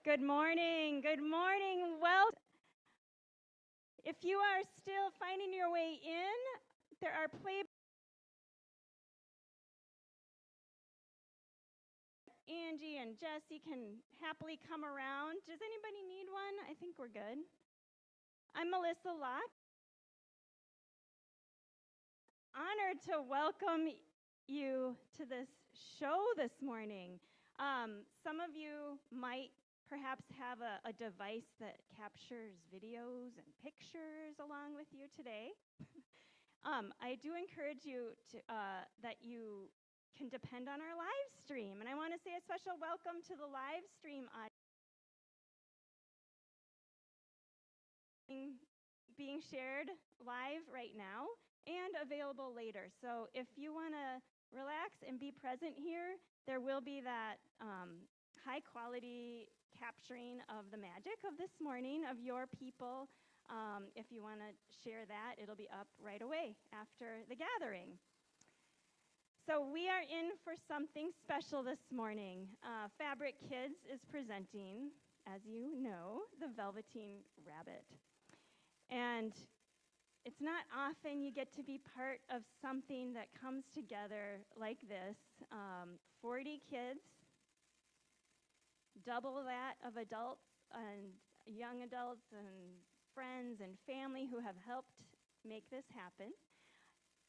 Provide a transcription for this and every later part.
Good morning. Good morning. Well, if you are still finding your way in, there are play. Angie and Jesse can happily come around. Does anybody need one? I think we're good. I'm Melissa Locke. Honored to welcome you to this show this morning. Some of you might perhaps have a device that captures videos and pictures along with you today. I do encourage you to, that you can depend on our live stream. And I want to say a special welcome to the live stream being shared live right now and available later. So if you want to relax and be present here, there will be that high quality capturing of the magic of this morning of your people. If you want to share that, it'll be up right away after the gathering. So we are in for something special this morning. Fabric Kids is presenting, as you know, the Velveteen Rabbit. And it's not often you get to be part of something that comes together like this. 40 kids, double that of adults and young adults and friends and family who have helped make this happen,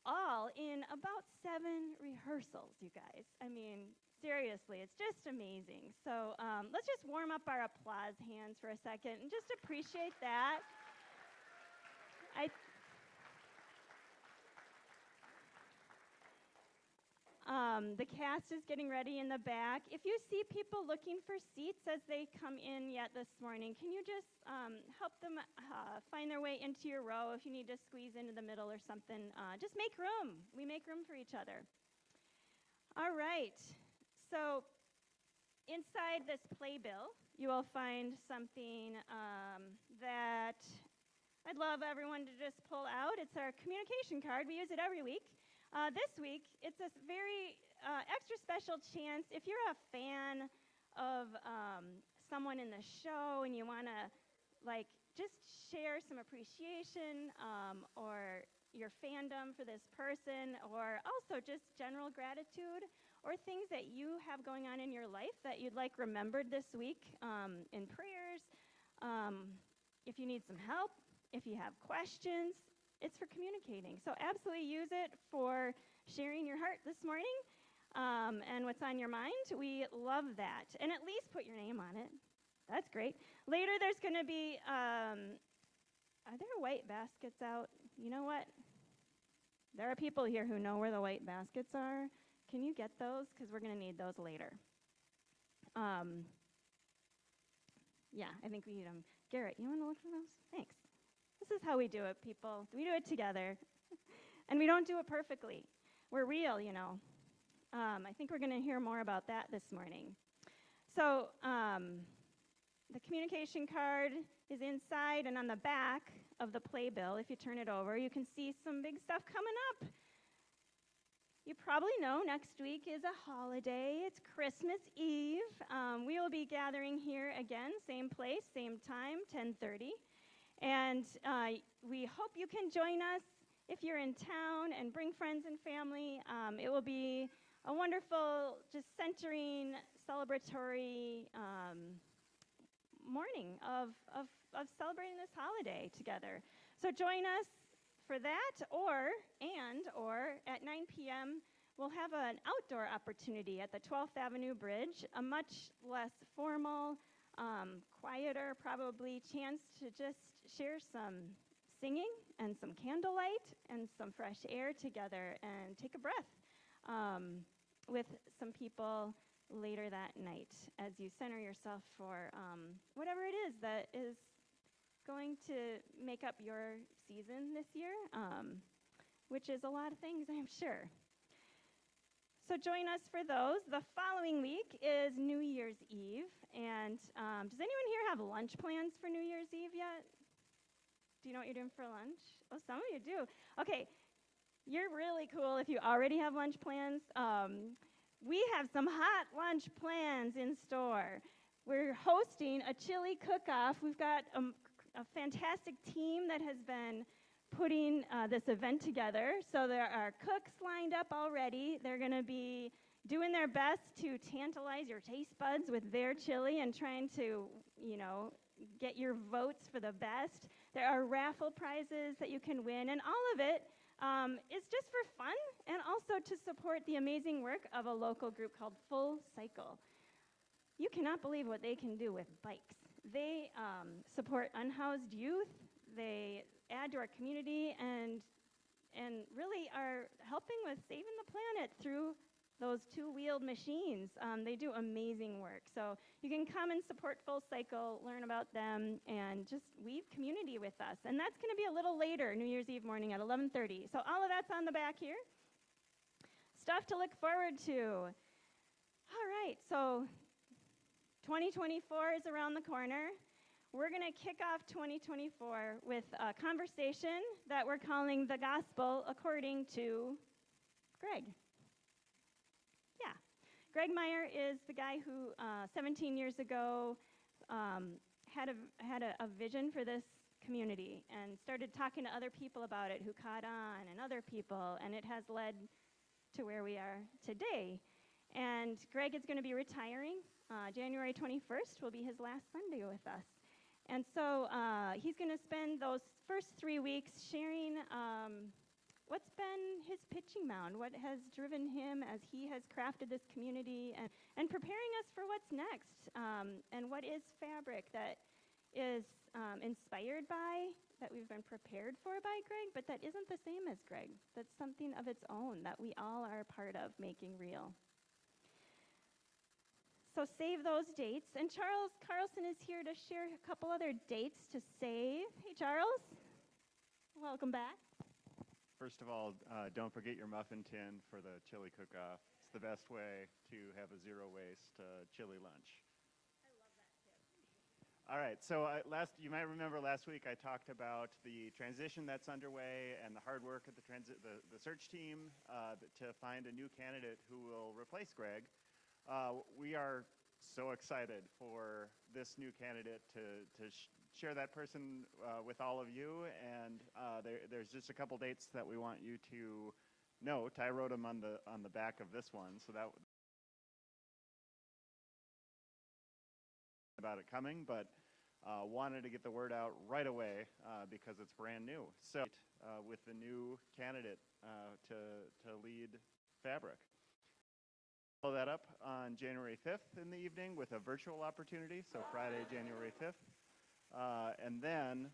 all in about 7 rehearsals, you guys. I mean, seriously, it's just amazing. So let's just warm up our applause hands for a second and just appreciate that. The cast is getting ready in the back. If you see people looking for seats as they come in yet this morning, can you just help them find their way into your row? If you need to squeeze into the middle or something, just make room. We make room for each other. All right. So inside this playbill, you will find something that I'd love everyone to just pull out. It's our communication card. We use it every week. This week, it's a very extra special chance. If you're a fan of someone in the show and you want to, just share some appreciation or your fandom for this person, or also just general gratitude or things that you have going on in your life that you'd like remembered this week in prayers. If you need some help, if you have questions, it's for communicating. So absolutely use it for sharing your heart this morning and what's on your mind. We love that. And at least put your name on it. That's great. Later there's going to be, are there white baskets out? You know what? There are people here who know where the white baskets are. Can you get those? Because we're going to need those later. Yeah, I think we need them. Garrett, you want to look for those? Thanks. This is how we do it, people. We do it together. And we don't do it perfectly. We're real, you know. I think we're going to hear more about that this morning. So the communication card is inside, and on the back of the playbill, if you turn it over, you can see some big stuff coming up. You probably know next week is a holiday. It's Christmas Eve. We will be gathering here again, same place, same time, 10:30. And we hope you can join us if you're in town and bring friends and family. It will be a wonderful, just centering, celebratory morning of celebrating this holiday together. So join us for that, or at 9 p.m., we'll have an outdoor opportunity at the 12th Avenue Bridge, a much less formal, quieter probably chance to just share some singing and some candlelight and some fresh air together and take a breath with some people later that night as you center yourself for whatever it is that is going to make up your season this year, which is a lot of things, I'm sure. So join us for those. The following week is New Year's Eve. And does anyone here have lunch plans for New Year's Eve yet? Do you know what you're doing for lunch? Oh, some of you do. Okay, you're really cool if you already have lunch plans. We have some hot lunch plans in store. we're hosting a chili cook-off. We've got a fantastic team that has been putting this event together. So there are cooks lined up already. They're going to be doing their best to tantalize your taste buds with their chili and trying to, get your votes for the best. There are raffle prizes that you can win, and all of it is just for fun and also to support the amazing work of a local group called Full Cycle. You cannot believe what they can do with bikes. They support unhoused youth. They add to our community and really are helping with saving the planet through those two-wheeled machines. They do amazing work. So you can come and support Full Cycle, learn about them, and just weave community with us. And that's going to be a little later, New Year's Eve morning at 11:30. So all of that's on the back here. Stuff to look forward to. All right, so 2024 is around the corner. We're going to kick off 2024 with a conversation that we're calling The Gospel According to Greg. Yeah. Greg Meyer is the guy who 17 years ago had a vision for this community and started talking to other people about it who caught on, and other people, and it has led to where we are today. And Greg is going to be retiring. January 21st will be his last Sunday with us. And so he's going to spend those first 3 weeks sharing what's been his pitching mound, what has driven him as he has crafted this community, and preparing us for what's next, and what is fabric that is inspired by, that we've been prepared for by Greg, but that isn't the same as Greg. That's something of its own that we all are a part of making real. So save those dates. And Charles Carlson is here to share a couple other dates to save. Hey, Charles. Welcome back. First of all, don't forget your muffin tin for the chili cook-off. It's the best way to have a zero-waste chili lunch. I love that tip. All right, so you might remember last week I talked about the transition that's underway and the hard work of the search team to find a new candidate who will replace Greg. We are so excited for this new candidate to share that person with all of you, and there's just a couple dates that we want you to note. I wrote them on the back of this one, so that about it coming, but wanted to get the word out right away because it's brand new. So with the new candidate to lead Fabric. Follow that up on January 5th in the evening with a virtual opportunity, so Friday, January 5th. And then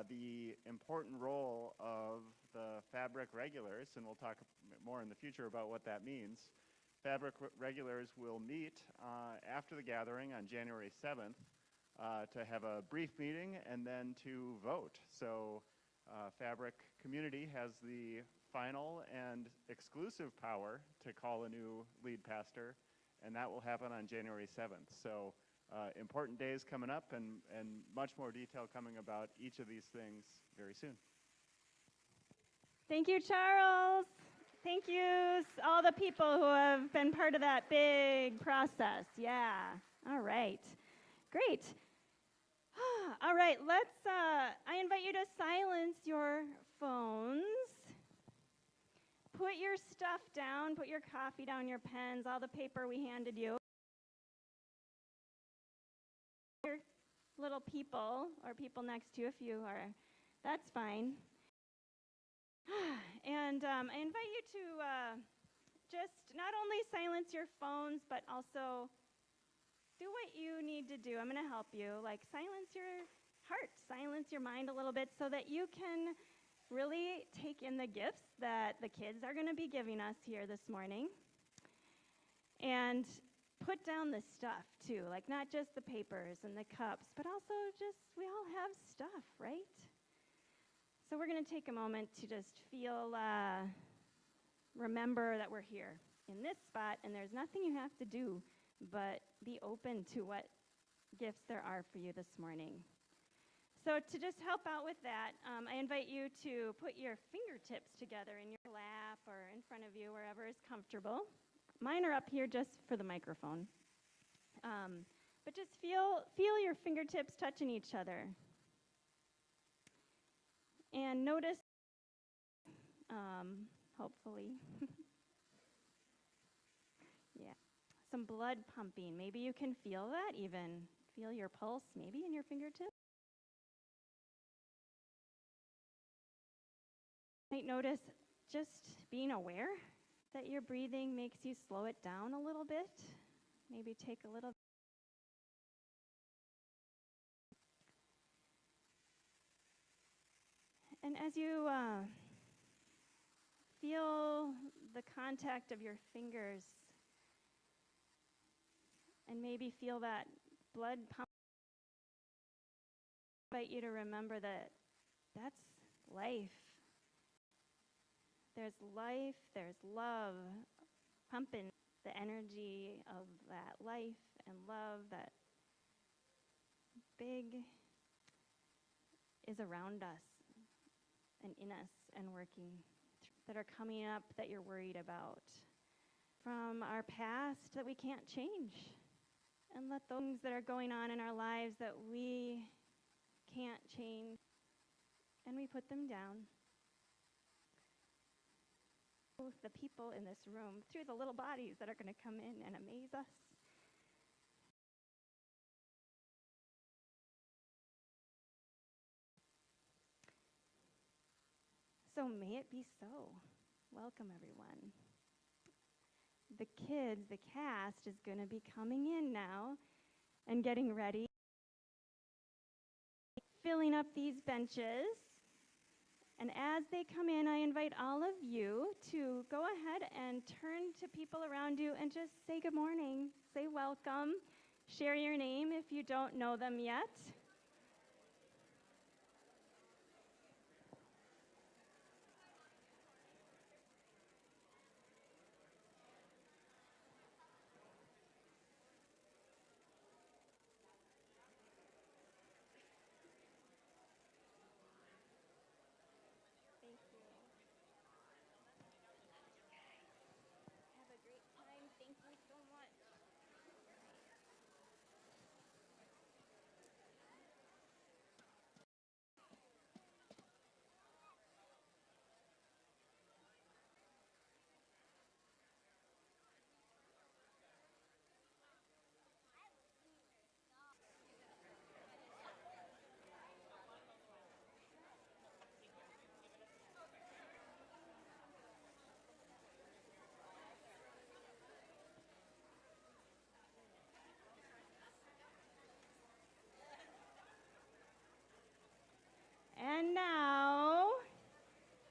the important role of the Fabric regulars, and we'll talk more in the future about what that means. Fabric regulars will meet after the gathering on January 7th to have a brief meeting and then to vote. So Fabric community has the final and exclusive power to call a new lead pastor, and that will happen on January 7th. So important days coming up, and much more detail coming about each of these things very soon. Thank you, Charles. Thank you, all the people who have been part of that big process. Yeah. All right. Great. All right, I invite you to silence your phones. Put your stuff down, put your coffee down, your pens, all the paper we handed you. Your little people, or people next to you if you are, that's fine. And I invite you to just not only silence your phones, but also do what you need to do. I'm going to help you. Like, silence your heart, silence your mind a little bit so that you can really take in the gifts that the kids are going to be giving us here this morning. And put down the stuff, too. Like, not just the papers and the cups, but also just, we all have stuff, right? So we're going to take a moment to just feel, remember that we're here in this spot, and there's nothing you have to do but be open to what gifts there are for you this morning. So to just help out with that, I invite you to put your fingertips together in your lap or in front of you, wherever is comfortable. Mine are up here just for the microphone. But just feel your fingertips touching each other. And notice, hopefully, yeah, some blood pumping. Maybe you can feel that even. Feel your pulse maybe in your fingertips. You might notice just being aware that your breathing makes you slow it down a little bit. Maybe take a little. And as you feel the contact of your fingers and maybe feel that blood pump, I invite you to remember that that's life. There's life, there's love, pumping the energy of that life and love that big is around us and in us and working, that are coming up that you're worried about from our past that we can't change. And let those things that are going on in our lives that we can't change, and we put them down. The people in this room through the little bodies that are going to come in and amaze us. So may it be so. Welcome, everyone. The kids, the cast, is going to be coming in now and getting ready, filling up these benches. And as they come in, I invite all of you to go ahead and turn to people around you and just say good morning, say welcome, share your name if you don't know them yet. And now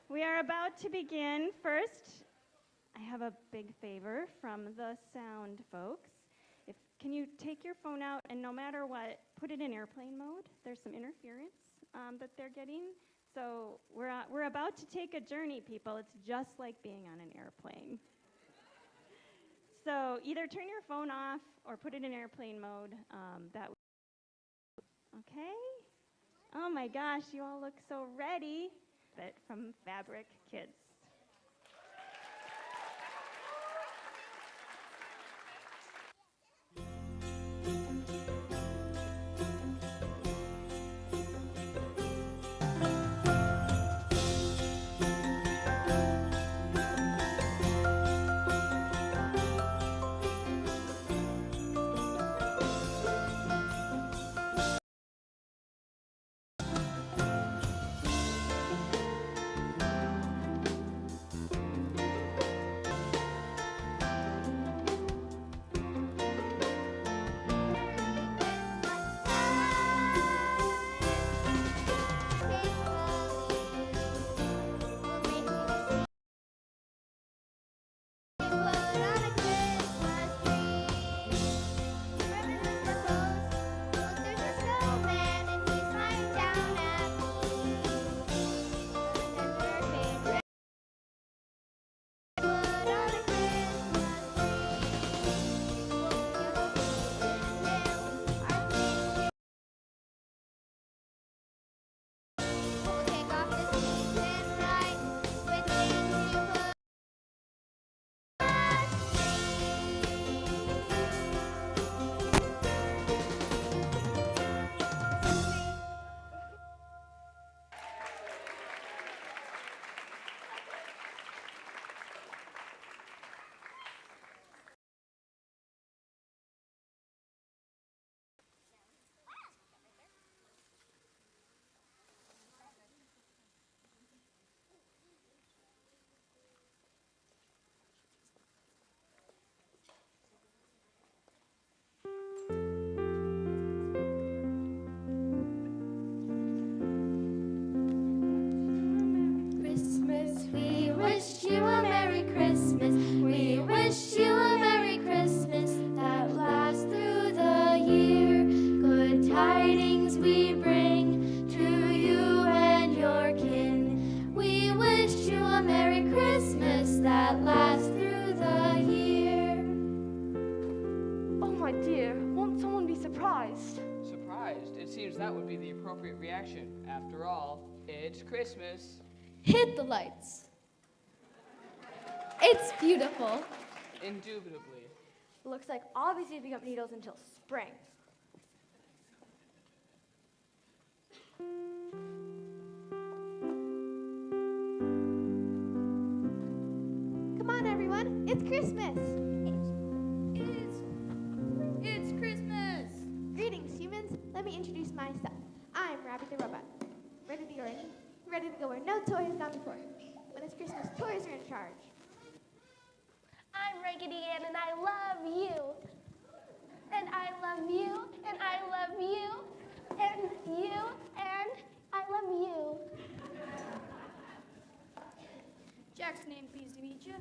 we are about to begin. First, I have a big favor from the sound folks. Can you take your phone out and no matter what, put it in airplane mode? There's some interference that they're getting. So we're about to take a journey, people. It's just like being on an airplane. So either turn your phone off or put it in airplane mode. Okay? Oh my gosh, you all look so ready. From Fabric Kids. my dear, won't someone be surprised? Surprised? It seems that would be the appropriate reaction. After all, it's Christmas. Hit the lights. It's beautiful. Indubitably. Looks like I'll be saving up needles until spring. Come on, everyone. It's Christmas. It's Christmas. Greetings, humans. Let me introduce myself. I'm Rabbit the Robot. Ready to go where no toy has gone before. When it's Christmas, toys are in charge. I'm Raggedy Ann, and I love you. And I love you, and I love you, and you, and I love you. Jackson, Ann, pleased to meet you.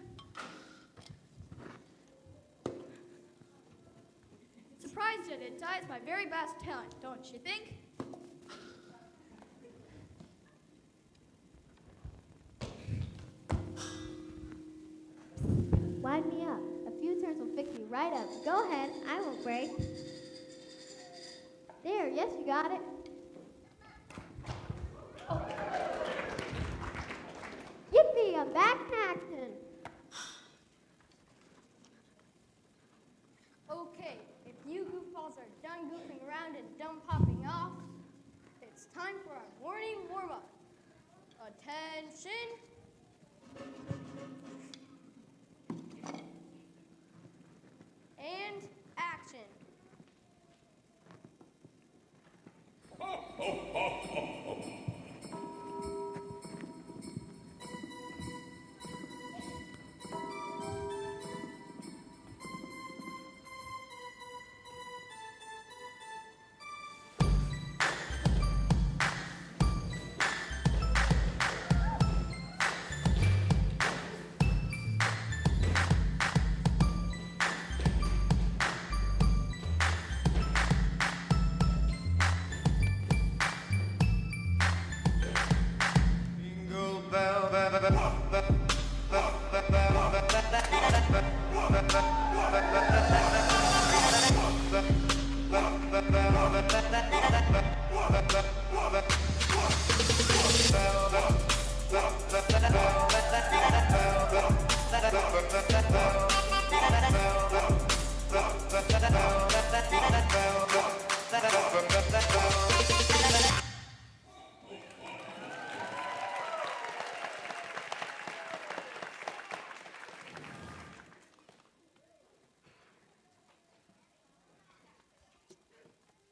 Surprised at it is my very best talent, don't you think? Wind me up. A few turns will fix you right up. Go ahead. I won't break. There. Yes, you got it. Oh. Yippee! I'm back in action. Okay, if you goofballs are done goofing around and done popping off, it's time for our morning warm-up. Attention! And action.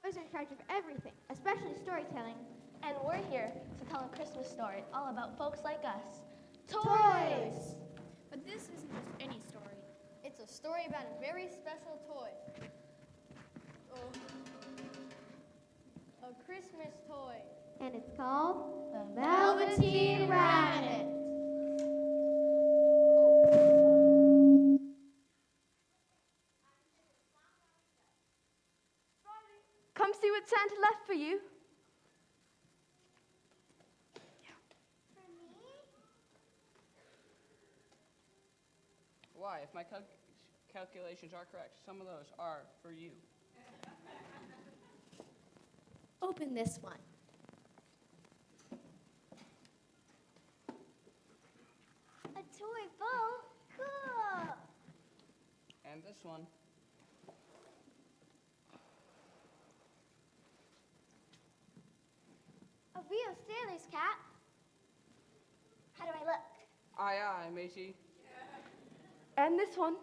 Toys are in charge of everything, especially storytelling. And we're here to tell a Christmas story all about folks like us. Toys! But this isn't just any story. It's a story about a very special toy. Oh. A Christmas toy. And it's called The Velveteen Rabbit. Come see what Santa left for you. Why, if my calculations are correct, some of those are for you. Open this one. A toy boat? Cool. And this one. A real sailor's cap. How do I look? Aye, aye, matey. And this one.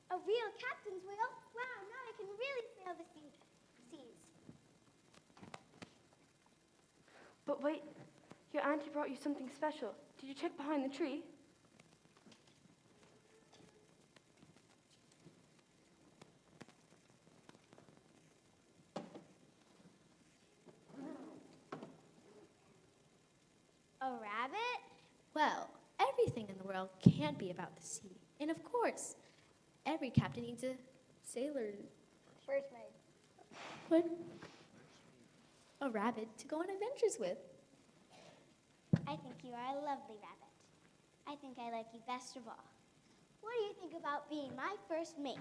A real captain's wheel? Wow, now I can really sail the seas. But wait, your auntie brought you something special. Did you check behind the tree? A rabbit? Well, everything in the world can't be about the sea. And of course, every captain needs a sailor. First mate. What? A rabbit to go on adventures with. I think you are a lovely rabbit. I think I like you best of all. What do you think about being my first mate?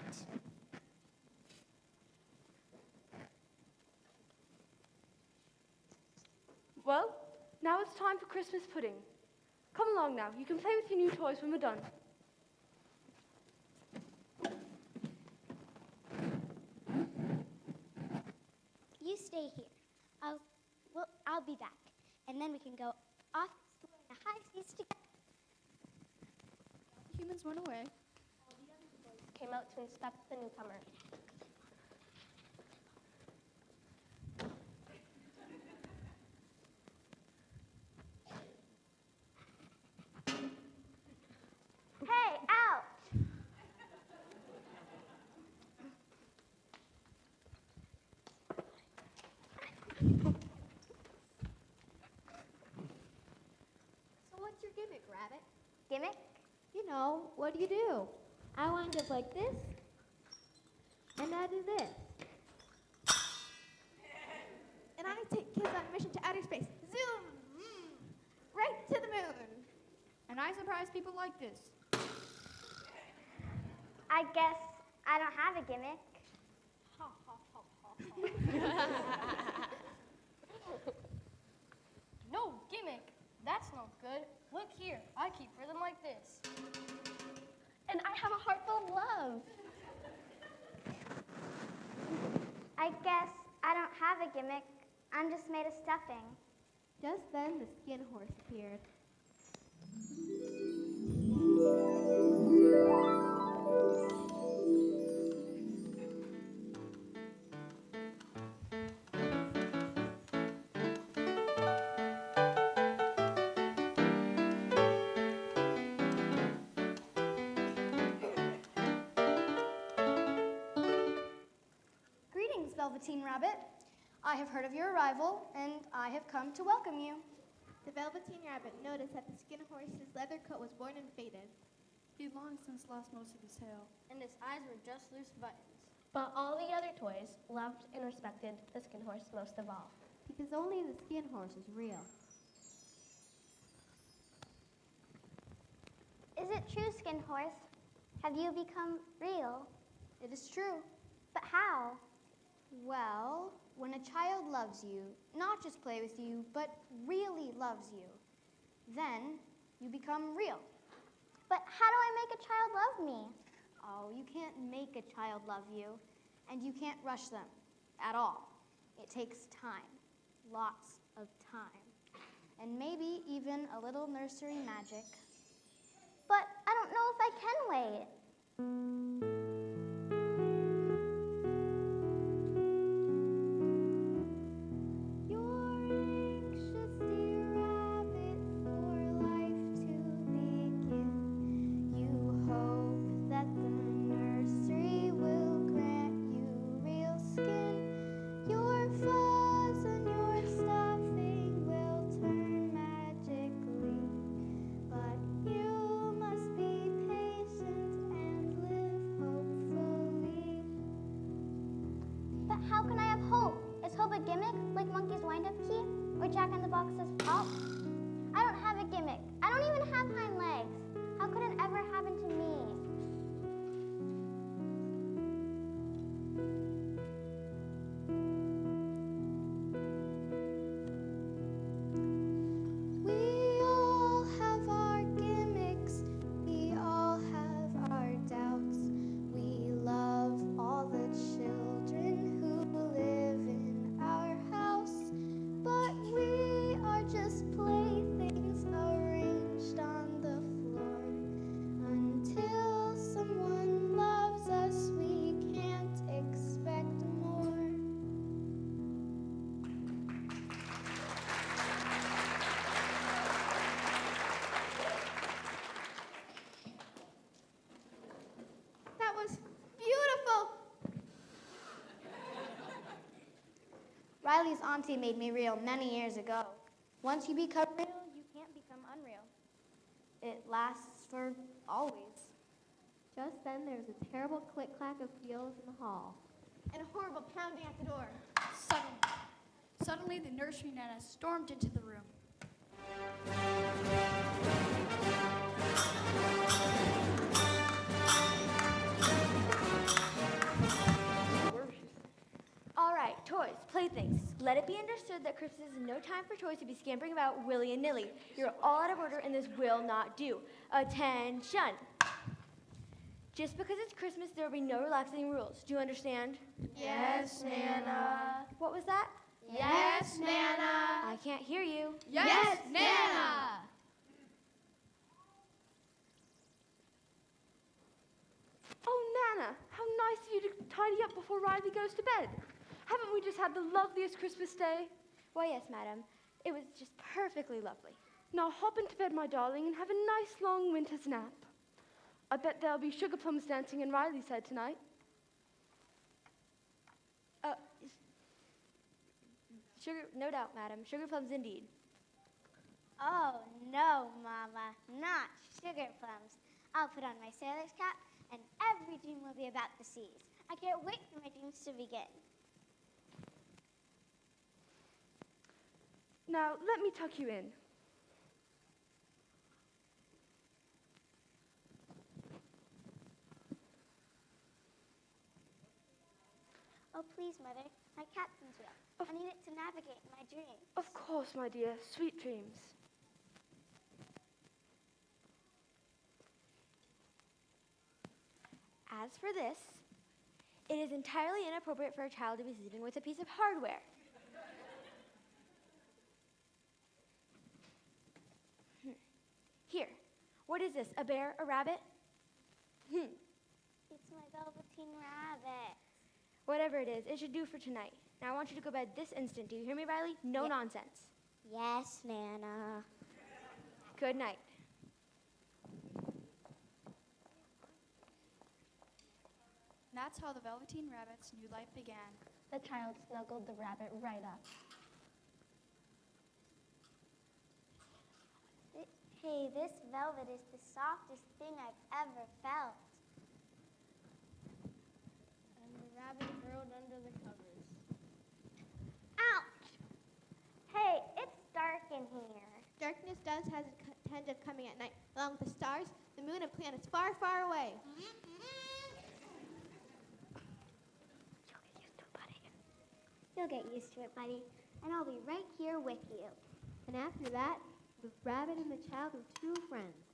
Well, now it's time for Christmas pudding. Come along now. You can play with your new toys when we're done. You stay here. I'll be back. And then we can go off exploring the high seas together. Humans went away. Came out to inspect the newcomer. Hey, out! So what's your gimmick, Rabbit? Gimmick? You know, what do you do? I wind up like this, and I do this. And I take kids on a mission to outer space. Zoom! Right to the moon. And I surprise people like this. I guess I don't have a gimmick. No gimmick. That's not good. Look here. I keep rhythm like this. And I have a heart full of love. I guess I don't have a gimmick. I'm just made of stuffing. Just then, the skin horse appeared. Greetings, Velveteen Rabbit. I have heard of your arrival, and I have come to welcome you. The Velveteen Rabbit noticed that the skin horse's leather coat was worn and faded. He'd long since lost most of his hair. And his eyes were just loose buttons. But all the other toys loved and respected the skin horse most of all. Because only the skin horse is real. Is it true, Skin Horse? Have you become real? It is true. But how? Well, when a child loves you, not just play with you, but really loves you, then you become real. But how do I make a child love me? Oh, you can't make a child love you, and you can't rush them at all. It takes time, lots of time, and maybe even a little nursery magic. But I don't know if I can wait. How can I have hope? Is hope a gimmick, like Monkey's wind-up key? Or Jack in the Box's pop? I don't have a gimmick. I don't even have hind legs. How could it ever happen to me? We all have our gimmicks, we all have our doubts. We love all the children who live in our house, but we are just playthings arranged on the floor. Until someone loves us, we can't expect more. That was beautiful. Riley's auntie made me real many years ago. Once you become real, you can't become unreal. It lasts for always. Just then, there was a terrible click-clack of heels in the hall. And a horrible pounding at the door. Suddenly, the nursery nana stormed into the room. it be understood that Christmas is no time for toys to be scampering about willy-nilly. You're all out of order and this will not do. Attention! Just because it's Christmas, there will be no relaxing rules. Do you understand? Yes, Nana. What was that? Yes, Nana. I can't hear you. Yes, Nana. Oh, Nana, how nice of you to tidy up before Riley goes to bed. Haven't we just had the loveliest Christmas day? Why, yes, madam. It was just perfectly lovely. Now hop into bed, my darling, and have a nice long winter's nap. I bet there'll be sugar plums dancing in Riley's head tonight. Sugar, no doubt, madam. Sugar plums indeed. Oh, no, Mama, not sugar plums. I'll put on my sailor's cap, and every dream will be about the seas. I can't wait for my dreams to begin. Now, let me tuck you in. Oh, please, Mother, my captain's wheel. I need it to navigate in my dreams. Of course, my dear. Sweet dreams. As for this, it is entirely inappropriate for a child to be sleeping with a piece of hardware. Here, what is this, a bear, a rabbit? It's my Velveteen rabbit. Whatever it is, it should do for tonight. Now I want you to go to bed this instant. Do you hear me, Riley? No nonsense. Yes, Nana. Good night. And that's how the Velveteen Rabbit's new life began. The child snuggled the rabbit right up. Hey, this velvet is the softest thing I've ever felt. And the rabbit burrowed under the covers. Ouch! Hey, it's dark in here. Darkness does have a tend of coming at night, along with the stars, the moon, and planets far, far away. You'll get used to it, buddy. And I'll be right here with you. And after that, the rabbit and the child were true friends.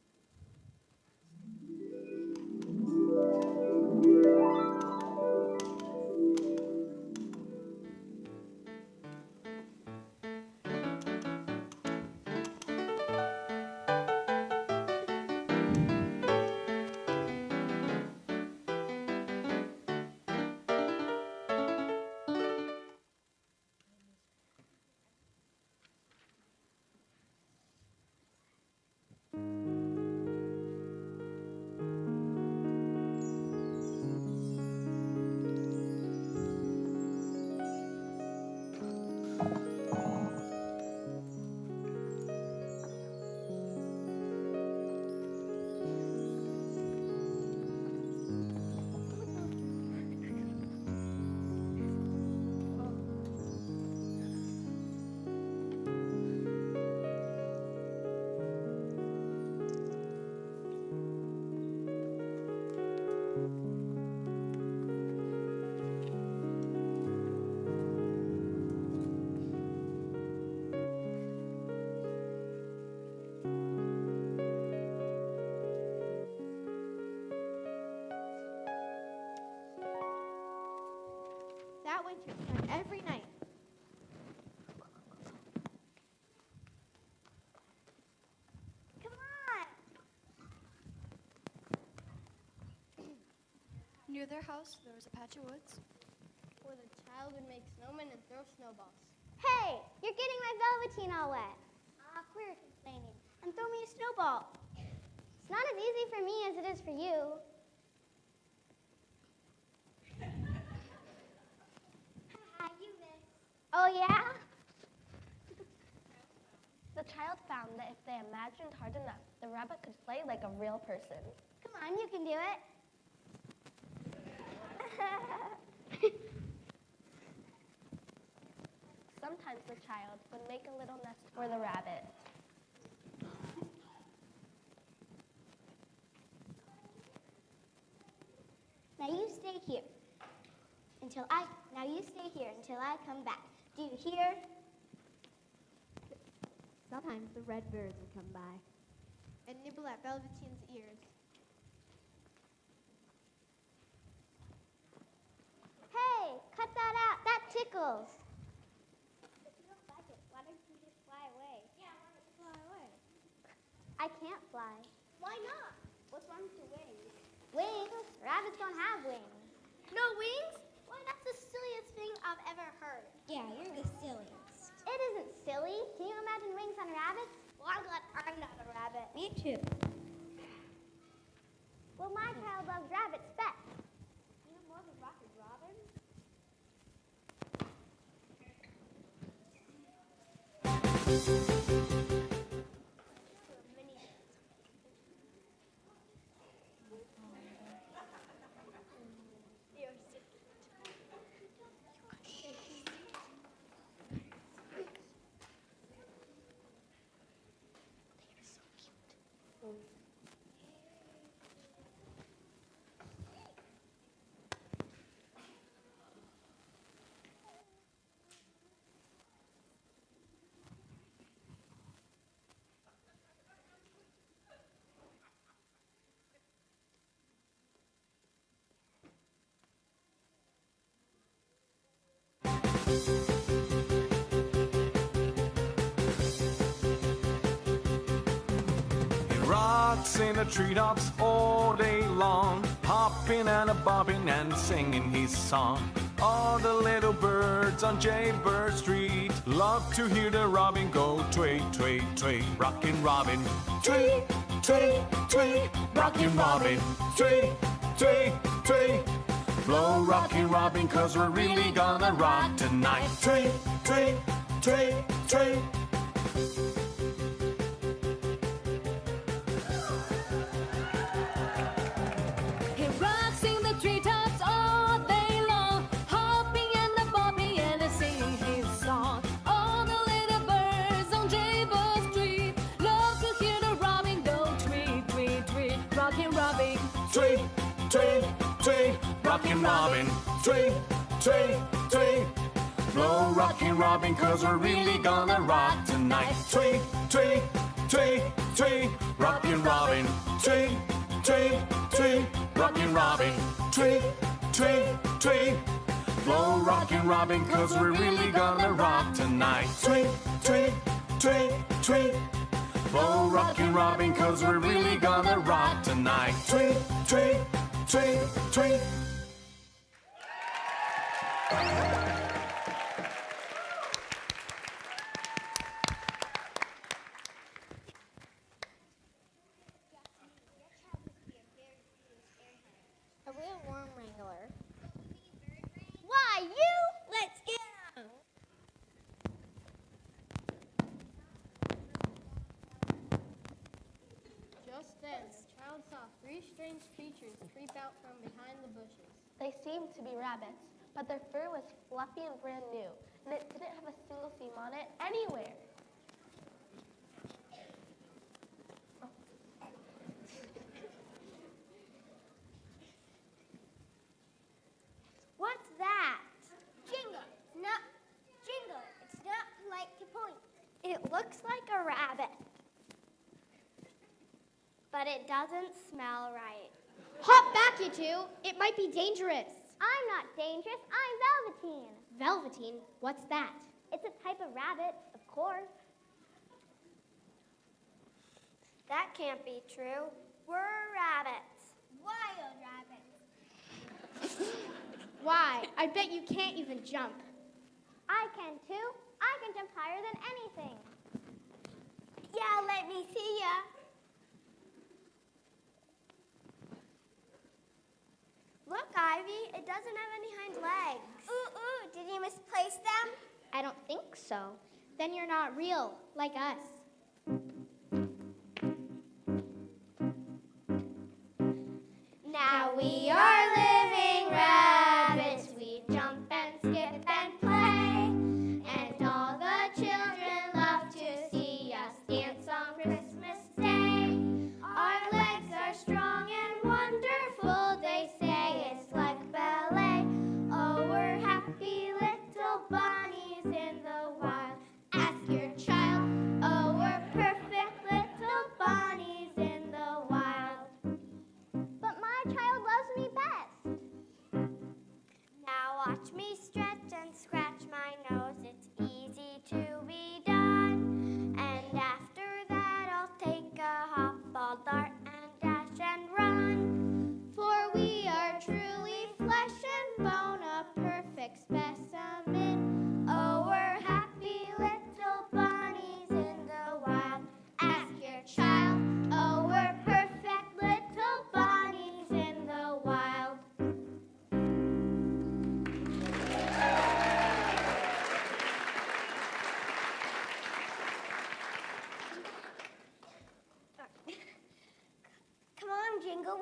That winter spent every night. Come on! Near their house, there was a patch of woods. Where the child would make snowmen and throw snowballs. Hey, you're getting my velveteen all wet. Queer complaining. And throw me a snowball. It's not as easy for me as it is for you. You miss. Oh, yeah? The child found that if they imagined hard enough, the rabbit could play like a real person. Come on, you can do it. Sometimes the child would make a little nest for the rabbit. Now you stay here until I come back. Do you hear? Sometimes the red birds would come by and nibble at Velveteen's ears. Hey, cut that out. That tickles. If you don't like it, why don't you just fly away? Yeah, why don't you fly away? I can't fly. Why not? What's wrong with your wings? Wings? Rabbits don't have wings. No wings? Why, that's the silliest thing I've ever heard. Yeah, you're the silliest. It isn't silly. Can you imagine wings on rabbits? Well, I'm glad I'm not a rabbit. Me too. Well, my child loves rabbits best. You know more than Rocket Robin? He rocks in the treetops all day long, hopping and a bobbing and singing his song. All the little birds on Jaybird Street love to hear the robin go tweet, tweet, tweet. Rockin' Robin, tweet, tweet, tweet. Rockin' Robin, tweet, tweet, tweet. Blow Rockin' Robin, 'cause we're really gonna rock tonight. Tweet, tweet, tweet, tweet. He rocks in the treetops all day long, hopping and a bobbing and a singing his song. All the little birds on Jaybird Street love to hear the robin go tweet, tweet, tweet. Rockin' Robin, Tweet, tweet, tweet. Rockin' Robin, tweet, tweet, tweet. Blow Rockin' Robin, 'cause we're really gonna rock tonight. Tweet, tweet, tweet, tweet. Rockin' Robin, tweet, tweet, tweet. Rockin' Robin, tweet, tweet, tweet. Blow Rockin' Robin, 'cause we're really gonna rock tonight. Tweet, tweet, tweet, tweet. Blow Rockin' Robin, 'cause we're really gonna rock tonight. Tweet, tweet, tweet, tweet. A real worm wrangler. Why, you? Let's get him. Just then, the child saw three strange creatures creep out from behind the bushes. They seemed to be rabbits, but their fur was fluffy and brand new, and it didn't have a single seam on it anywhere. What's that? Jingle. Not jingle. It's not polite to point. It looks like a rabbit. But it doesn't smell right. Hop back, you two. It might be dangerous. I'm not dangerous. I'm Velveteen. Velveteen? What's that? It's a type of rabbit, of course. That can't be true. We're rabbits. Wild rabbits. Why? I bet you can't even jump. I can too. I can jump higher than anything. Yeah, let me see ya. Look, Ivy, it doesn't have any hind legs. Ooh, did you misplace them? I don't think so. Then you're not real, like us. Now we are living rabbits. We jump and skip and play. And all the children love to see us dance on Christmas Day. Our legs are strong and wonderful. They say it's like ballet. Oh, we're happy little bunnies in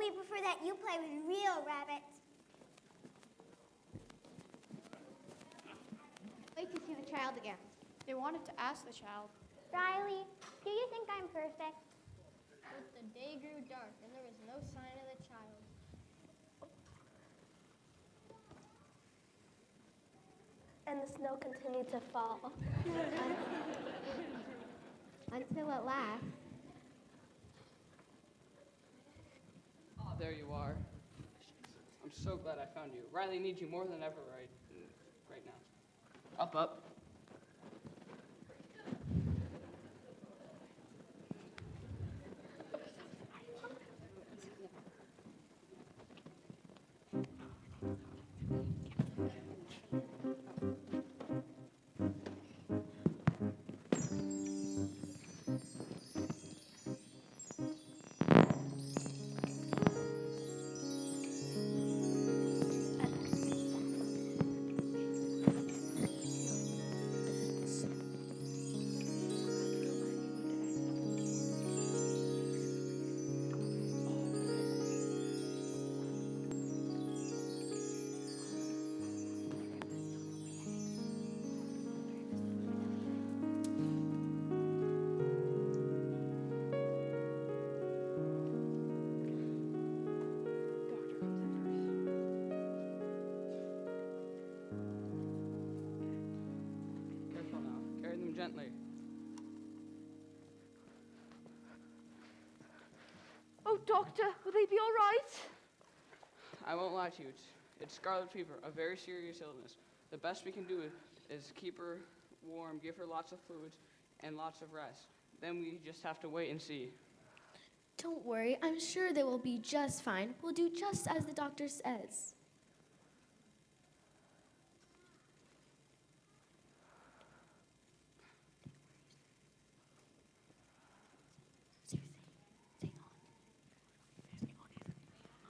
we prefer that you play with real rabbits. Wait to see the child again. They wanted to ask the child. Riley, do you think I'm perfect? But the day grew dark, and there was no sign of the child. And the snow continued to fall. Until at last, Oh, there you are. I'm so glad I found you. Riley needs you more than ever right now. Up, up. Gently. Oh, doctor, will they be all right? I won't lie to you. It's scarlet fever, a very serious illness. The best we can do is keep her warm, give her lots of fluids, and lots of rest. Then we just have to wait and see. Don't worry, I'm sure they will be just fine. We'll do just as the doctor says.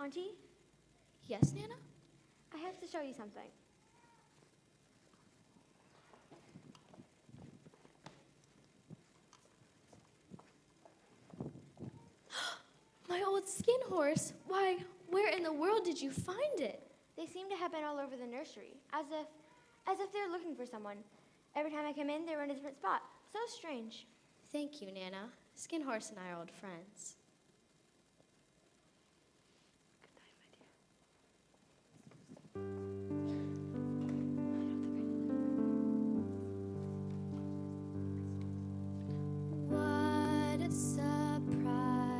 Auntie, Yes, Nana? I have to show you something. My old skin horse. Why, where in the world did you find it? They seem to have been all over the nursery, as if they're looking for someone. Every time I come in, they were in a different spot. So strange. Thank you, Nana. Skin horse and I are old friends. What a surprise,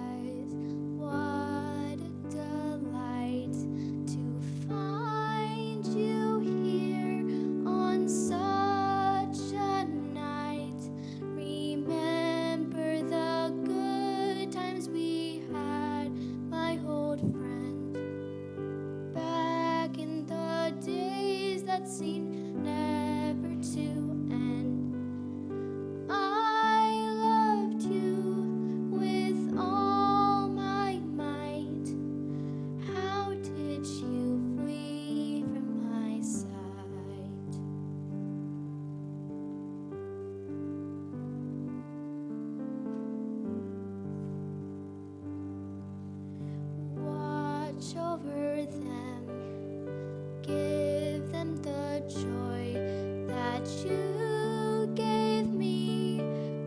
what a delight to find you here on such a night. Remember the good times we had, my old friend. Back in the days that seemed never to end. I loved you with all my might. How did you flee from my sight? Watch over them, give them the joy that you gave me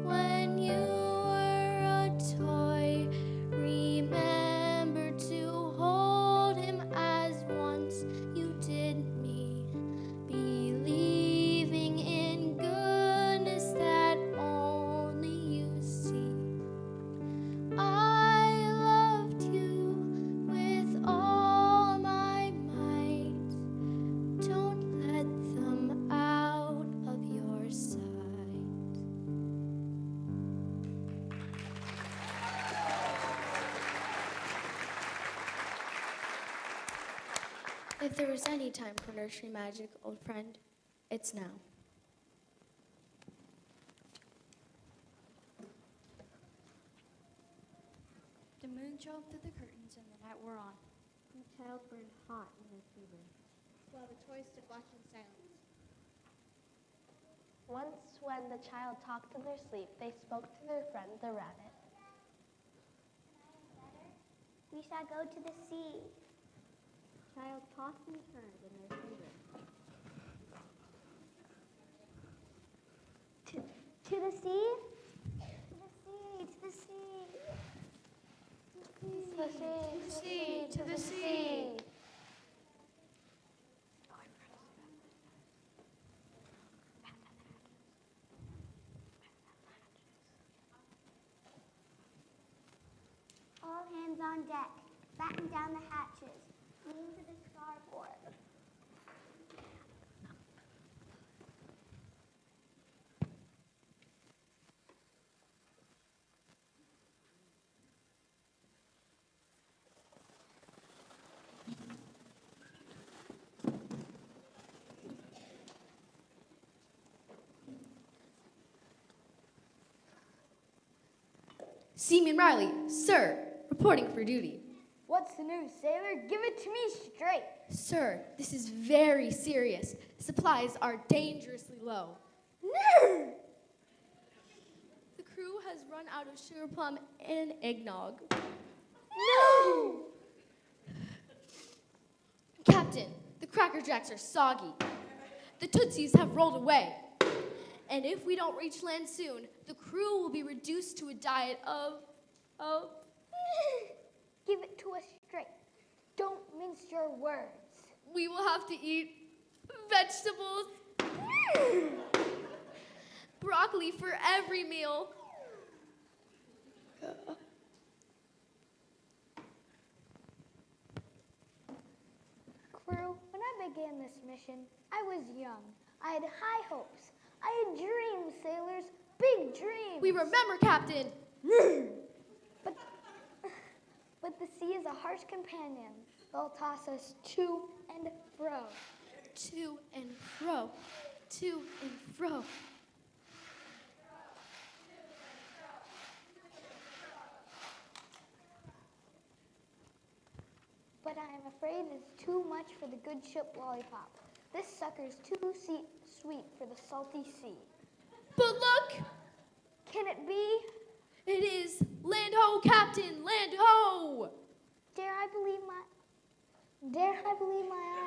when you were a toy. Remember to hold him as once you did me, believing in goodness that only you see. I loved you with all my might. Don't let them out of your sight. If there was any time for nursery magic, old friend, it's now. The moon shone through the curtains and the night wore on. The child burned hot in her fever, while the toys stood watching silence. Once, when the child talked in their sleep, they spoke to their friend, the rabbit. We shall go to the sea. Child tossed and turned in their favor. To the sea? To the sea, to the sea. To the sea, to the sea. All hands on deck. Batten down the hatches. Lean to the starboard. Seaman Riley, sir, reporting for duty. What's the news, sailor? Give it to me straight. Sir, this is very serious. Supplies are dangerously low. No! The crew has run out of sugar plum and eggnog. No! Captain, the Cracker Jacks are soggy. The Tootsies have rolled away. And if we don't reach land soon, the crew will be reduced to a diet of... Give it to us straight. Don't mince your words. We will have to eat vegetables. Broccoli for every meal. Crew, when I began this mission, I was young. I had high hopes. I had dreams, sailors, big dreams. We remember, Captain. But the sea is a harsh companion. They'll toss us to and fro. To and fro. To and fro. But I am afraid it's too much for the good ship Lollipop. This sucker's too sweet for the salty sea. But look! Can it be? It is land ho, Captain, land ho! Dare I believe my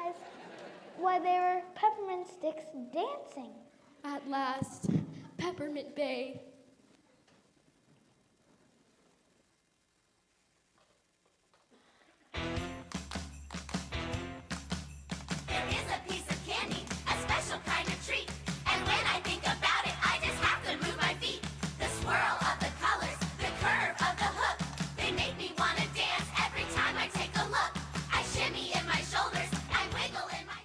eyes? Why, they were peppermint sticks dancing. At last, Peppermint Bay. There is a piece of candy, a special kind of treat. And when I think about it, I just have to move my feet. The swirl of the colors, the curve of the hook, they make me want to dance every time I take a look. I shimmy in my shoulders, I wiggle in my...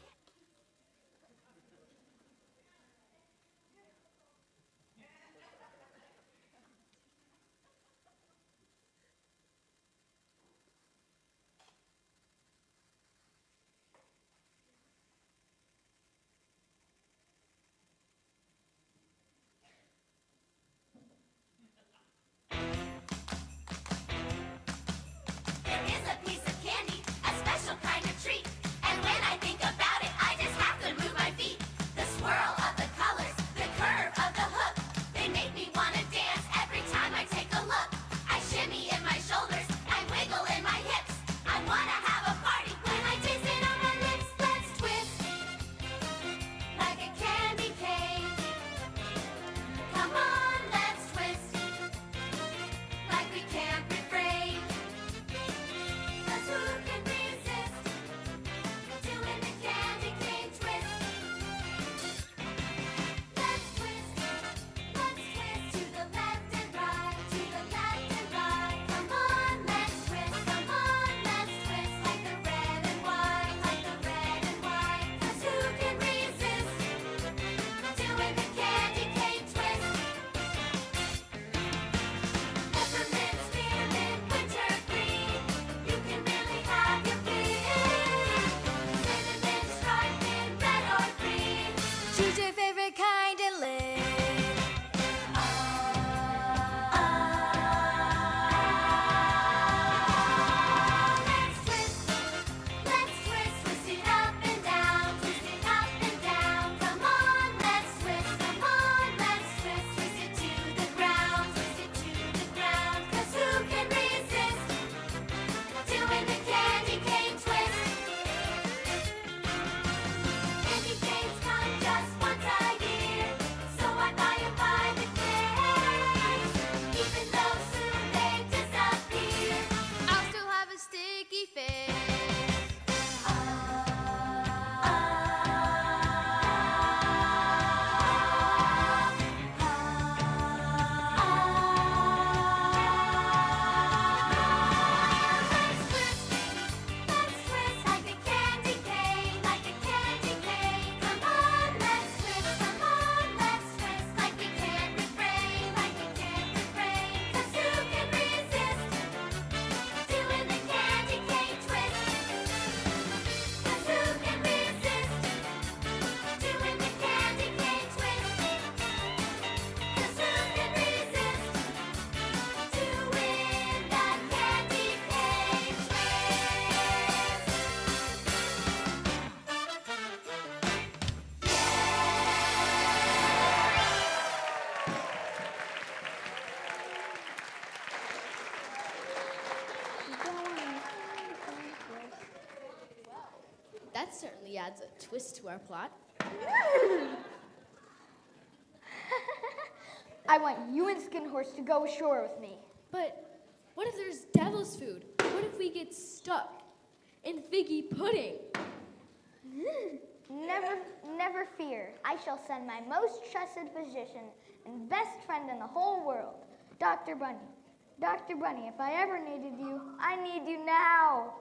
That certainly adds a twist to our plot. I want you and Skin Horse to go ashore with me. But what if there's devil's food? What if we get stuck in figgy pudding? Never fear. I shall send my most trusted physician and best friend in the whole world, Dr. Bunny. Dr. Bunny, if I ever needed you, I need you now.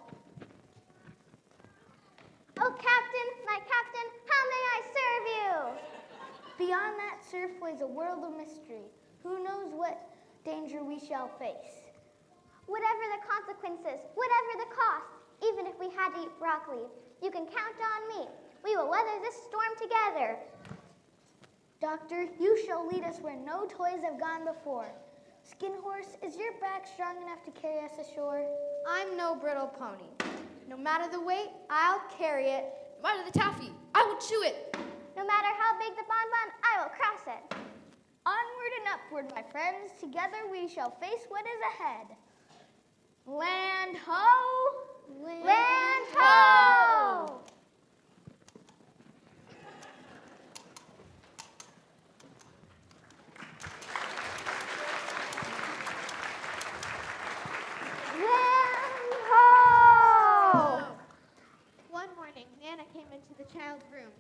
Oh, Captain, my captain, how may I serve you? Beyond that surf lays a world of mystery. Who knows what danger we shall face? Whatever the consequences, whatever the cost, even if we had to eat broccoli, you can count on me. We will weather this storm together. Doctor, you shall lead us where no toys have gone before. Skin Horse, is your back strong enough to carry us ashore? I'm no brittle pony. No matter the weight, I'll carry it. No matter the taffy, I will chew it. No matter how big the bonbon, I will cross it. Onward and upward, my friends. Together we shall face what is ahead. Land ho! Land ho! Land ho! One morning, Nana came into the child's room.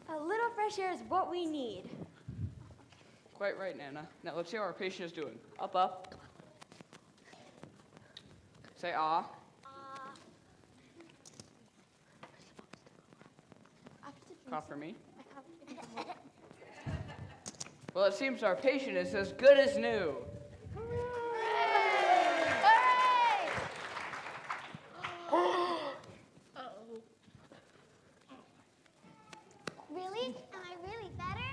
A little fresh air is what we need. Quite right, Nana. Now let's see how our patient is doing. Up, up. Say ah. Cough for me. Well, it seems our patient is as good as new. Really? Am I really better?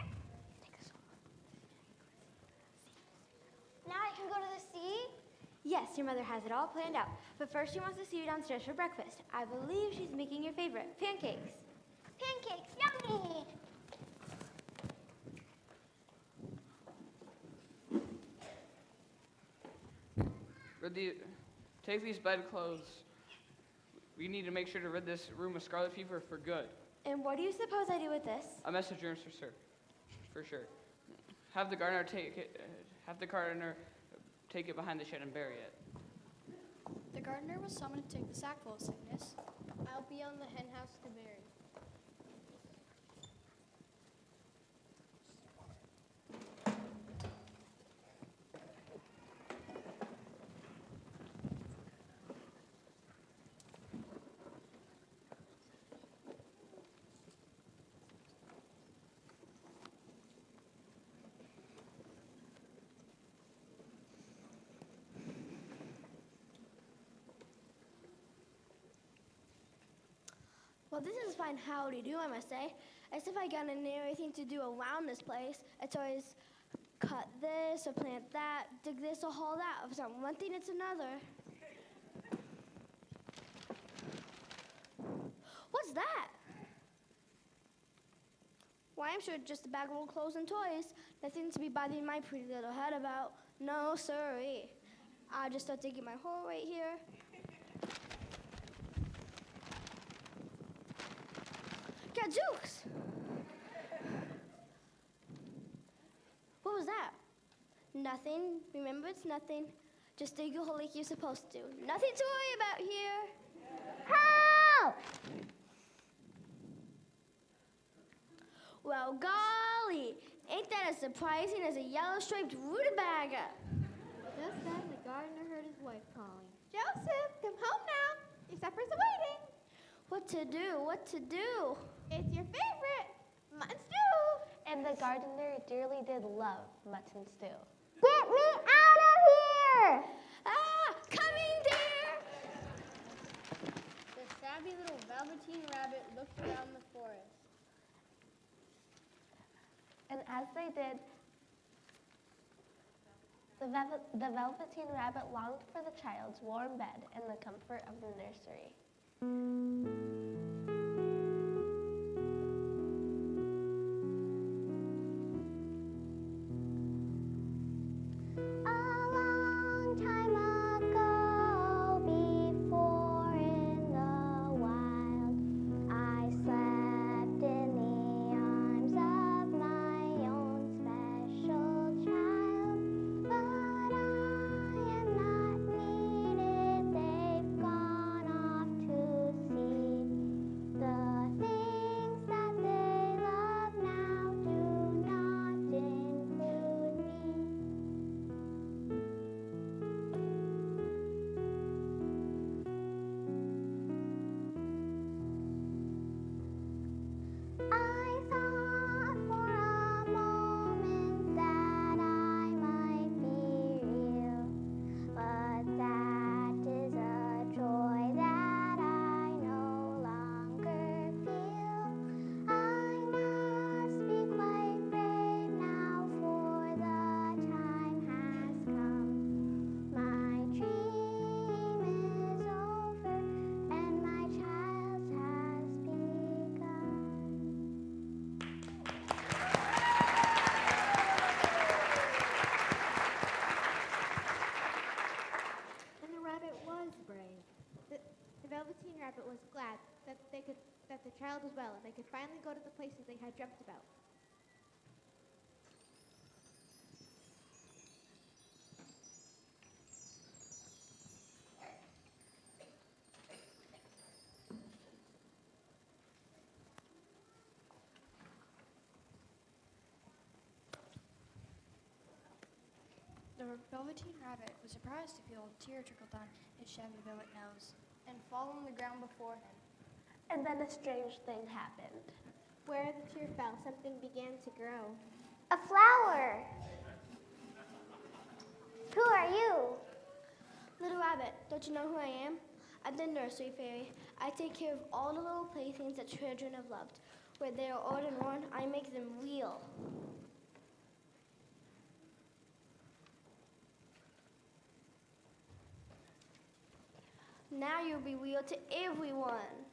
Now I can go to the sea? Yes, your mother has it all planned out. But first she wants to see you downstairs for breakfast. I believe she's making your favorite, pancakes. Pancakes, yummy! Take these bedclothes. We need to make sure to rid this room of scarlet fever for good. And what do you suppose I do with this? A message, sir, for sure. Have the gardener take it. Have the gardener take it behind the shed and bury it. The gardener was summoned to take the sack full of sickness. I'll be on the hen house to bury. Well, this is fine howdy-do, I must say. As if I got anything to do around this place. It's always cut this or plant that, dig this or haul that. If it's not one thing, it's another. What's that? Why, I'm sure it's just a bag of old clothes and toys. Nothing to be bothering my pretty little head about. No, sirree. I'll just start digging my hole right here. Gadzooks! What was that? Nothing. Remember, it's nothing. Just dig your hole like you're supposed to. Nothing to worry about here. Help! Well, golly, ain't that as surprising as a yellow-striped rutabaga? Just then, the gardener heard his wife calling. Joseph, come home now. Your supper's awaiting. What to do? What to do? It's your favorite, mutton stew. And the gardener dearly did love mutton stew. Get me out of here! Ah, coming, dear! The savvy little Velveteen rabbit looked around the forest. And as they did, the Velveteen rabbit longed for the child's warm bed and the comfort of the nursery. had dreamt about. The Velveteen Rabbit was surprised to feel a tear trickle down his shabby velvet nose and fall on the ground before him. And then a strange thing happened. Where the tear fell, something began to grow. A flower. Who are you? Little Rabbit, don't you know who I am? I'm the nursery fairy. I take care of all the little playthings that children have loved. Where they are old and worn, I make them real. Now you'll be real to everyone.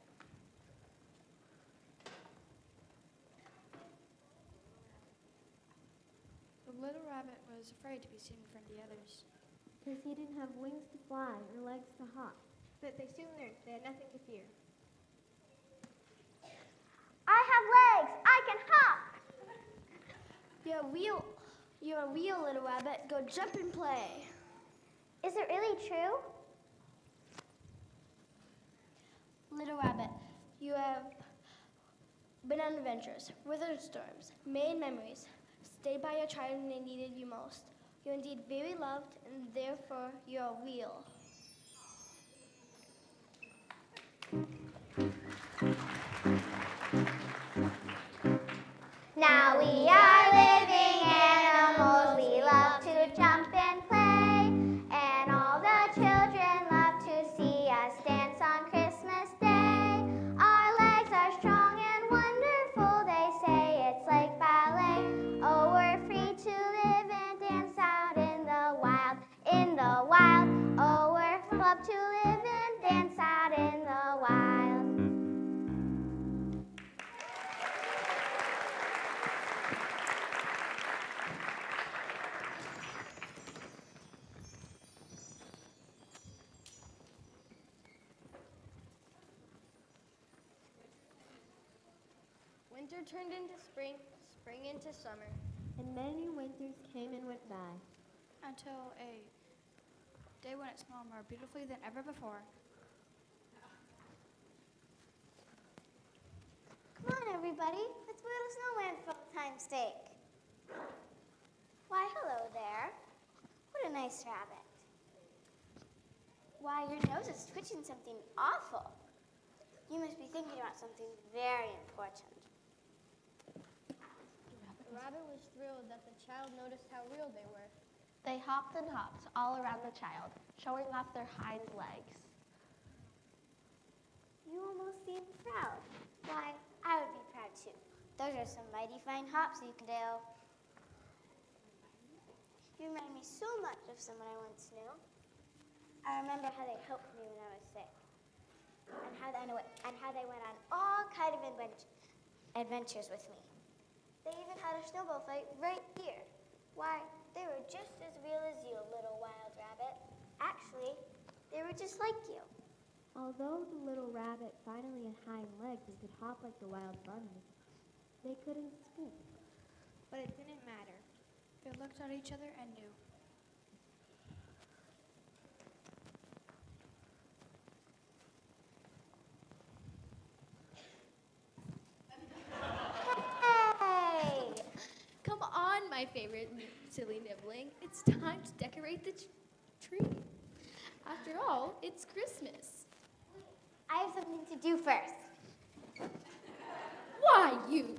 The little rabbit was afraid to be seen in front of the others. Because he didn't have wings to fly or legs to hop. But they soon learned they had nothing to fear. I have legs. I can hop. You're a real little rabbit. Go jump and play. Is it really true? Little Rabbit, you have been on adventures, weathered storms, made memories, stayed by your child when they needed you most. You're indeed very loved, and therefore you're real. Now we are living animals. We love to jump and play. And all the children love to see us dance on Christmas Day. Our legs are strong and wonderful. They say it's like ballet. Oh, we're free to live and dance out in the wild. In the wild. Oh, we're love to live and dance out in the wild. Winter turned into spring, spring into summer. And many winters came and went by. Until a day when it smiled more beautifully than ever before. Come on, everybody. Let's build a snowman for old time's sake. Why, hello there. What a nice rabbit. Why, your nose is twitching something awful. You must be thinking about something very important. The rabbit was thrilled that the child noticed how real they were. They hopped and hopped all around the child, showing off their hind legs. You almost seem proud. Why, I would be proud too. Those are some mighty fine hops you can do. You remind me so much of someone I once knew. I remember how they helped me when I was sick. And how they went on all kind of adventures with me. They even had a snowball fight right here. Why, they were just as real as you, little wild rabbit. Actually, they were just like you. Although the little rabbit finally had hind legs and could hop like the wild bunnies, they couldn't speak. But it didn't matter. They looked at each other and knew. Hey! Come on, my favorite silly nibbling. It's time to decorate the tree. After all, it's Christmas. I have something to do first. Why, you?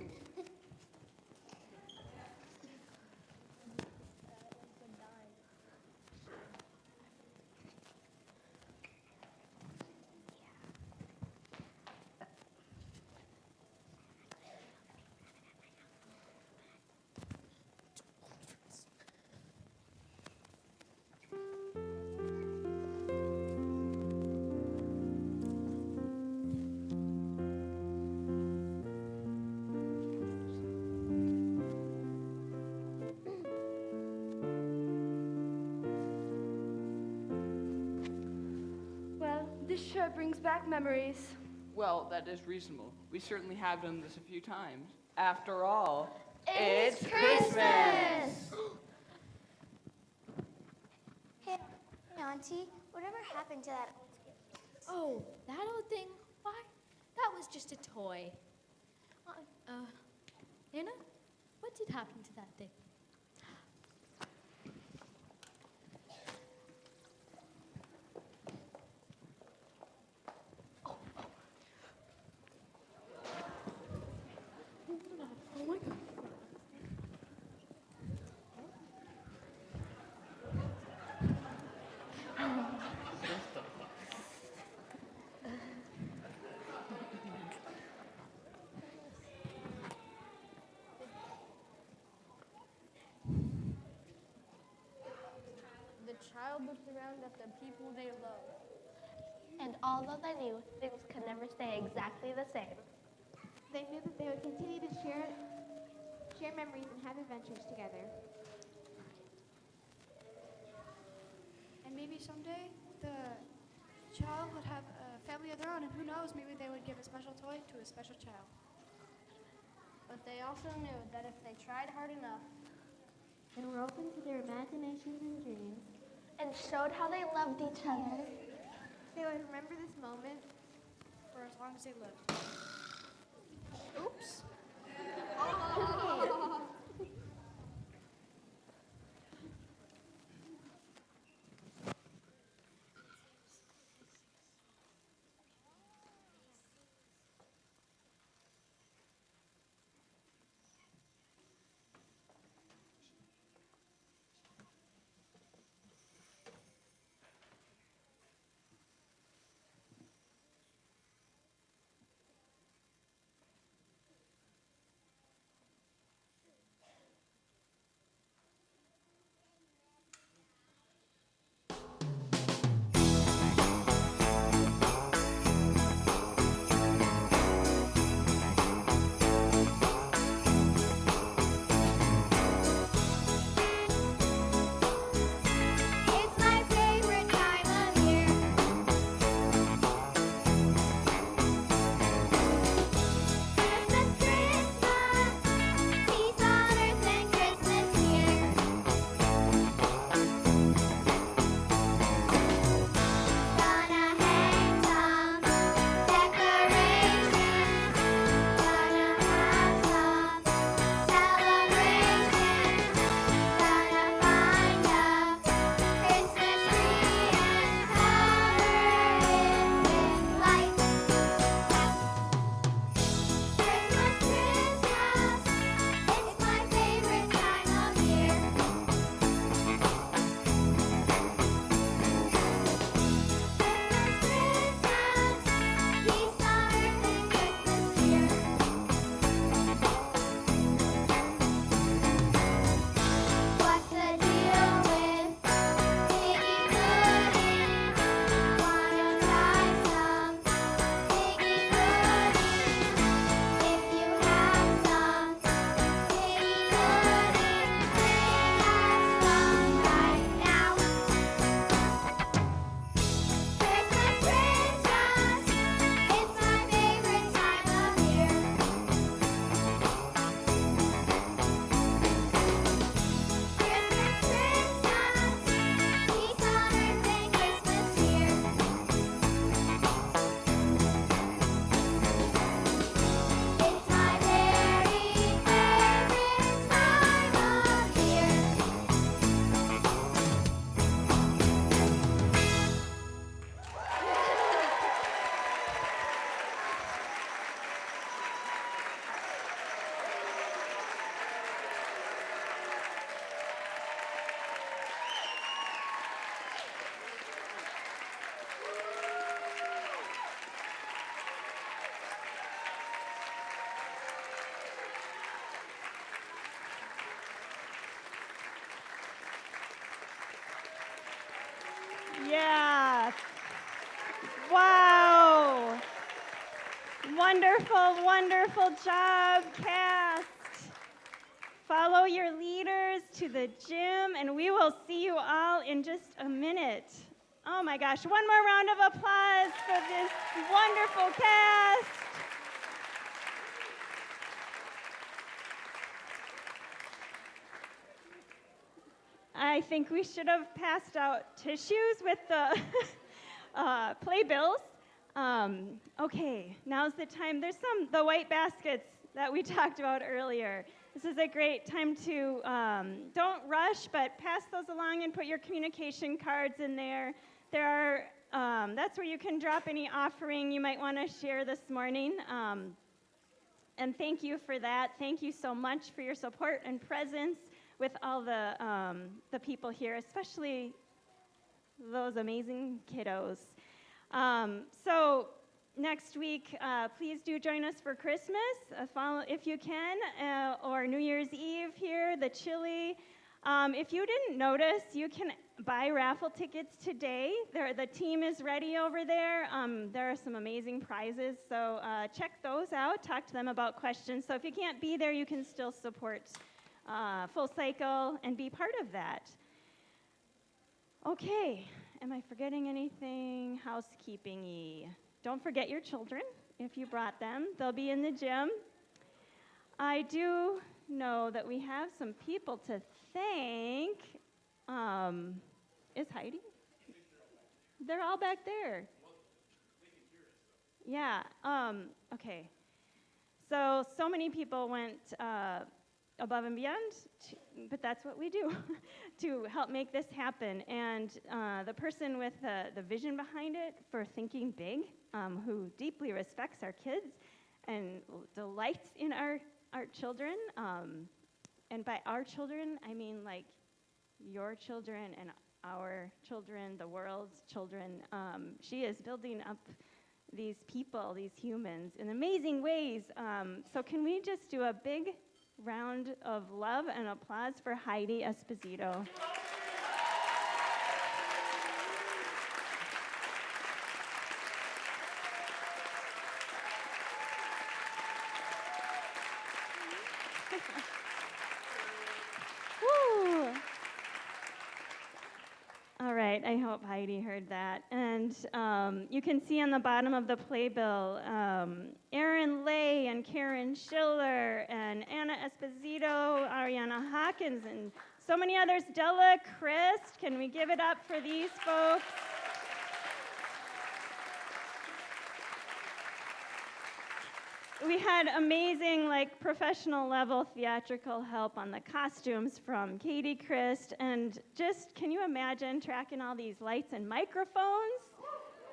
This sure brings back memories. Well, that is reasonable. We certainly have done this a few times. After all, It's Christmas! Hey, Auntie, whatever happened to that old skip? Oh, that old thing? Why, that was just a toy. Anna, what did happen to that thing? Oh my God. The child looked around at the people they love. And although they knew things could never stay exactly the same, They knew that they would continue to share memories and have adventures together. And maybe someday the child would have a family of their own, and who knows, maybe they would give a special toy to a special child. But they also knew that if they tried hard enough And were open to their imaginations and dreams, and showed how they loved each other, they would remember this moment. For as long as they lived. Oops. Yeah. Wow. Wonderful, wonderful job, cast. Follow your leaders to the gym, and we will see you all in just a minute. Oh my gosh, one more round of applause for this wonderful cast. I think we should have passed out tissues with the playbills. Okay, now's the time. There's the white baskets that we talked about earlier. This is a great time to, don't rush, but pass those along and put your communication cards in there. That's where you can drop any offering you might want to share this morning. And thank you for that. Thank you so much for your support and presence with all the people here, especially those amazing kiddos. So next week, please do join us for Christmas, if you can, or New Year's Eve here, the chili. If you didn't notice, you can buy raffle tickets today. The team is ready over there. There are some amazing prizes, so check those out. Talk to them about questions. So if you can't be there, you can still support Full Cycle and be part of that. Okay, am I forgetting anything housekeeping-y? Don't forget your children if you brought them. They'll be in the gym. I do know that we have some people to thank. Is Heidi? They're all back there. Yeah, okay. So many people went above and beyond, but that's what we do to help make this happen. And the person with the vision behind it for thinking big, who deeply respects our kids and delights in our children, and by our children, I mean like your children and our children, the world's children. She is building up these people, these humans, in amazing ways. So can we just do a big round of love and applause for Heidi Esposito? Woo. All right, I hope Heidi heard that. And you can see on the bottom of the playbill, Erin Lay and Karen Schiller and Anna Esposito, Ariana Hawkins, and so many others. Della Christ, can we give it up for these folks? We had amazing, professional level theatrical help on the costumes from Katie Christ, and just, can you imagine tracking all these lights and microphones?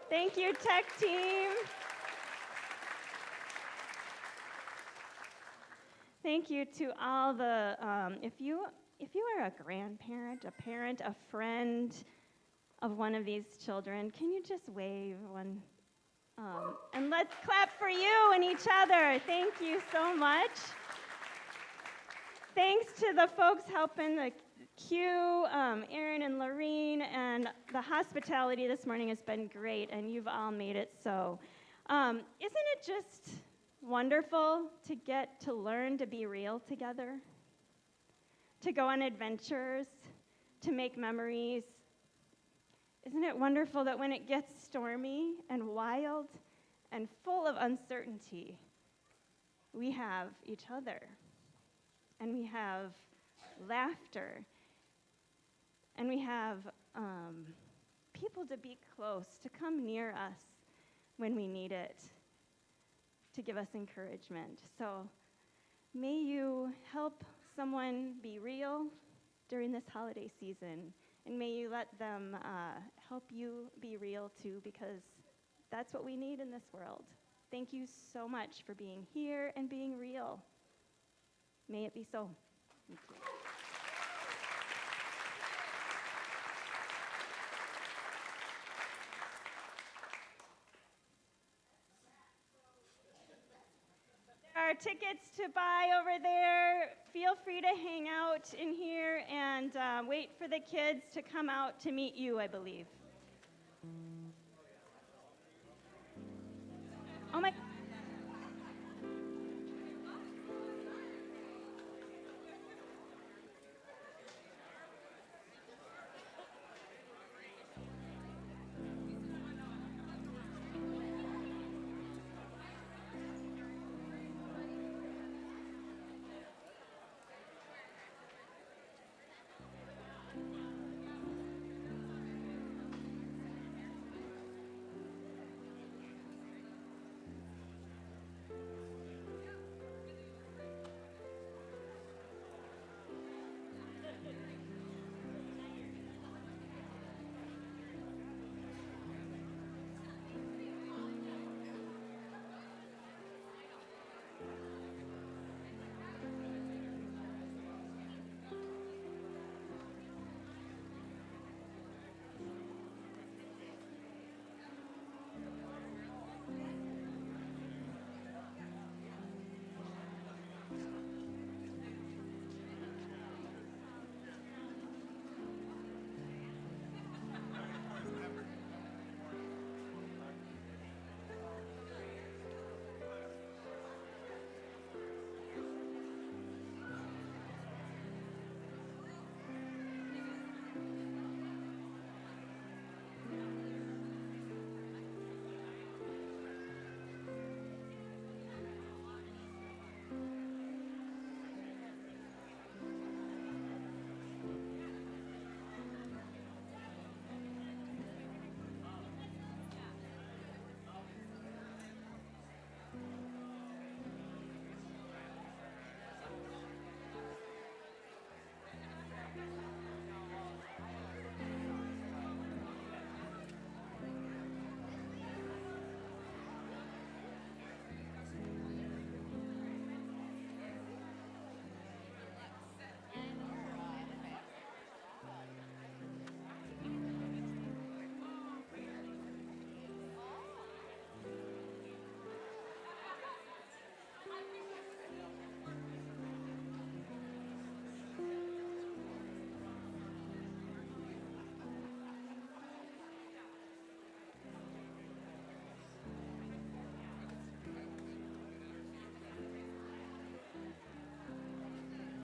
Thank you, tech team. Thank you to all the, if you are a grandparent, a parent, a friend of one of these children, can you just wave one? And let's clap for you and each other. Thank you so much. Thanks to the folks helping the queue, Aaron and Lorene, and the hospitality this morning has been great, and you've all made it so. Isn't it just wonderful to get to learn to be real together? To go on adventures, to make memories. Isn't it wonderful that when it gets stormy and wild and full of uncertainty, we have each other, and we have laughter, and we have people to be close, to come near us when we need it, to give us encouragement. So may you help someone be real during this holiday season. And may you let them help you be real too, because that's what we need in this world. Thank you so much for being here and being real. May it be so. Thank you. There are tickets to buy over there. Feel free to hang out in here and wait for the kids to come out to meet you, I believe. Oh my